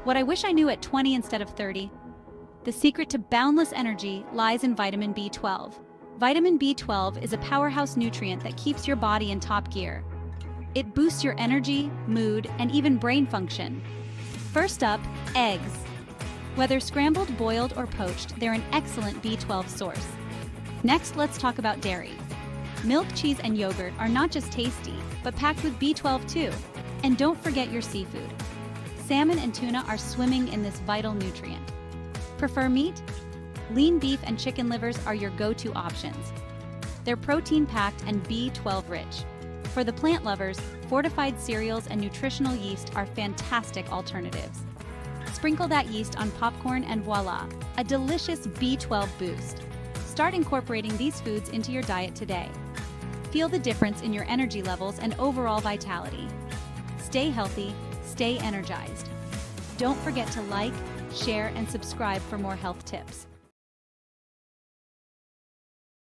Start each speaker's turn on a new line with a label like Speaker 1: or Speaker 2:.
Speaker 1: What I wish I knew at 20 instead of 30. The secret to boundless energy lies in vitamin B12. Vitamin B12 is a powerhouse nutrient that keeps your body in top gear. It boosts your energy, mood, and even brain function. First up, eggs. Whether scrambled, boiled, or poached, they're an excellent B12 source. Next, let's talk about dairy. Milk, cheese, and yogurt are not just tasty, but packed with B12 too. And don't forget your seafood. Salmon and tuna are swimming in this vital nutrient. Prefer meat? Lean beef and chicken livers are your go-to options. They're protein-packed and B12-rich. For the plant lovers, fortified cereals and nutritional yeast are fantastic alternatives. Sprinkle that yeast on popcorn and voila, a delicious B12 boost. Start incorporating these foods into your diet today. Feel the difference in your energy levels and overall vitality. Stay healthy, stay energized. Don't forget to like, share, and subscribe for more health tips.